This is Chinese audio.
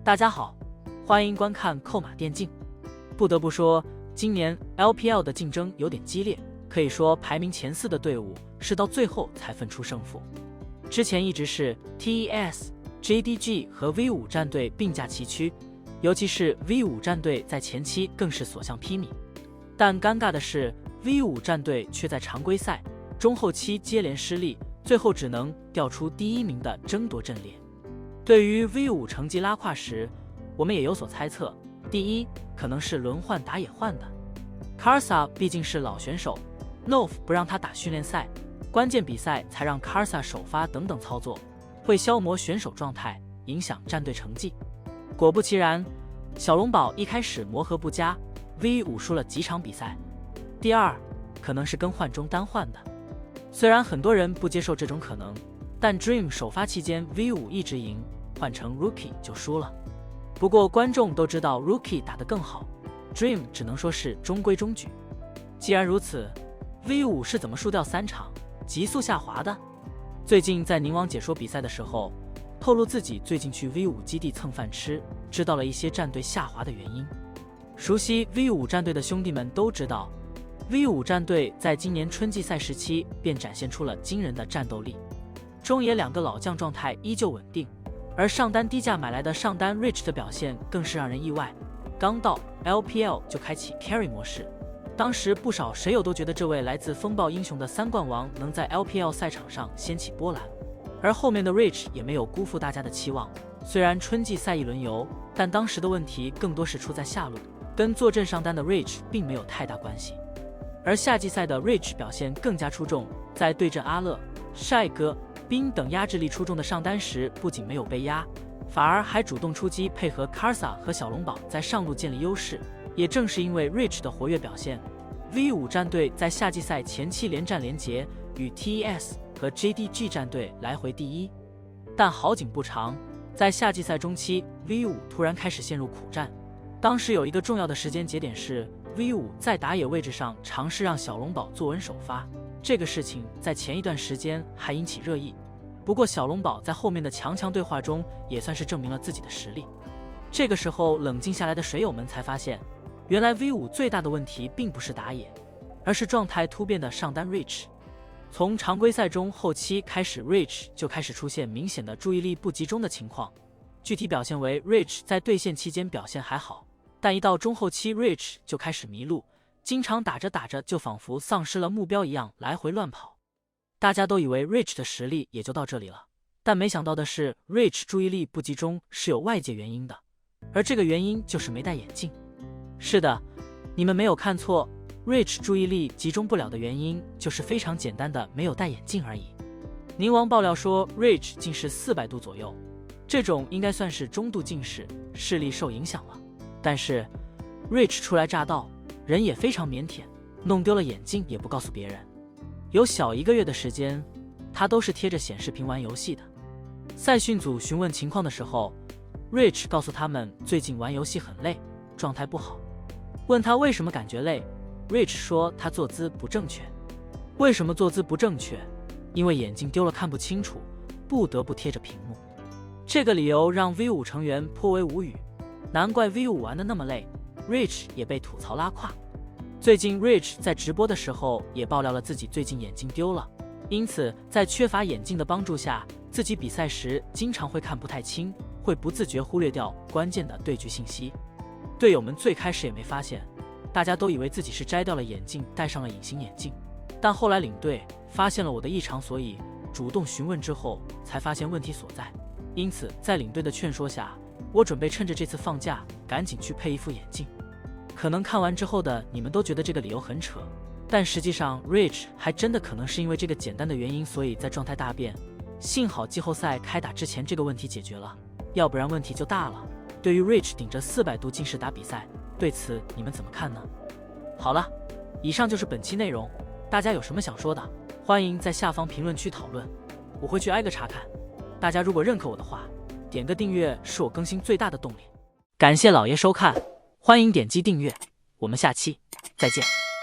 大家好，欢迎观看扣马电竞。不得不说，今年 LPL 的竞争有点激烈，可以说排名前4的队伍是到最后才分出胜负。之前一直是 TES、JDG 和 V5 战队并驾齐驱，尤其是 V5 战队在前期更是所向披靡。但尴尬的是 ，V5 战队却在常规赛、中后期接连失利，最后只能掉出第1名的争夺阵列。对于 V5 成绩拉胯时，我们也有所猜测。第一，可能是轮换打野换的。Karsa 毕竟是老选手 ，Nov 不让他打训练赛，关键比赛才让 Karsa 首发等等操作，会消磨选手状态，影响战队成绩。果不其然，小龙宝一开始磨合不佳 ，V5 输了几场比赛。第二，可能是更换中单换的。虽然很多人不接受这种可能，但 Dream 首发期间 V5 一直赢，换成 Rookie 就输了。不过观众都知道 Rookie 打得更好 ，Dream 只能说是中规中矩。既然如此 ，V5 是怎么输掉3场，急速下滑的？最近在宁王解说比赛的时候，透露自己最近去 V5 基地蹭饭吃，知道了一些战队下滑的原因。熟悉 V5 战队的兄弟们都知道 ，V5 战队在今年春季赛时期便展现出了惊人的战斗力，中野2个老将状态依旧稳定。而上单低价买来的上单 Rich 的表现更是让人意外，刚到 LPL 就开启 Carry 模式，当时不少神友都觉得这位来自风暴英雄的3冠王能在 LPL 赛场上掀起波澜，而后面的 Rich 也没有辜负大家的期望。虽然春季赛一轮游，但当时的问题更多是出在下路，跟坐镇上单的 Rich 并没有太大关系。而夏季赛的 Rich 表现更加出众，在对阵阿乐、帅哥、冰等压制力出众的上单时，不仅没有被压，反而还主动出击，配合 Karsa 和小龙宝在上路建立优势。也正是因为 Rich 的活跃表现 ，V5 战队在夏季赛前期连战连捷，与 TES 和 JDG 战队来回第1。但好景不长，在夏季赛中期 ，V5 突然开始陷入苦战。当时有一个重要的时间节点是 V5 在打野位置上尝试让小龙宝坐稳首发。这个事情在前一段时间还引起热议，不过小龙宝在后面的强对话中也算是证明了自己的实力。这个时候冷静下来的水友们才发现，原来 V5 最大的问题并不是打野，而是状态突变的上单 Rich。从常规赛中后期开始 ，Rich 就开始出现明显的注意力不集中的情况，具体表现为 Rich 在对线期间表现还好，但一到中后期 Rich 就开始迷路。经常打着打着就仿佛丧失了目标一样来回乱跑，大家都以为 Rich 的实力也就到这里了，但没想到的是 Rich 注意力不集中是有外界原因的，而这个原因就是没戴眼镜。是的，你们没有看错， Rich 注意力集中不了的原因就是非常简单的没有戴眼镜而已。宁王爆料说 Rich 近视400度左右，这种应该算是中度近视，视力受影响了。但是 Rich 初来乍到，人也非常腼腆，弄丢了眼镜也不告诉别人。有小1个月的时间，他都是贴着显示屏玩游戏的。赛训组询问情况的时候 ，Rich 告诉他们最近玩游戏很累，状态不好。问他为什么感觉累 ，Rich 说他坐姿不正确。为什么坐姿不正确？因为眼镜丢了看不清楚，不得不贴着屏幕。这个理由让 V5 成员颇为无语，难怪 V5 玩得那么累。Rich 也被吐槽拉胯。最近 Rich 在直播的时候也爆料了自己最近眼镜丢了，因此在缺乏眼镜的帮助下，自己比赛时经常会看不太清，会不自觉忽略掉关键的对局信息。队友们最开始也没发现，大家都以为自己是摘掉了眼镜戴上了隐形眼镜，但后来领队发现了我的异常，所以主动询问之后才发现问题所在。因此在领队的劝说下，我准备趁着这次放假赶紧去配一副眼镜。可能看完之后的你们都觉得这个理由很扯，但实际上 Rich 还真的可能是因为这个简单的原因，所以在状态大变。幸好季后赛开打之前这个问题解决了，要不然问题就大了。对于 Rich 顶着400度近视打比赛，对此你们怎么看呢？好了，以上就是本期内容，大家有什么想说的，欢迎在下方评论区讨论，我会去挨个查看。大家如果认可我的话，点个订阅是我更新最大的动力。感谢老爷收看，欢迎点击订阅，我们下期再见。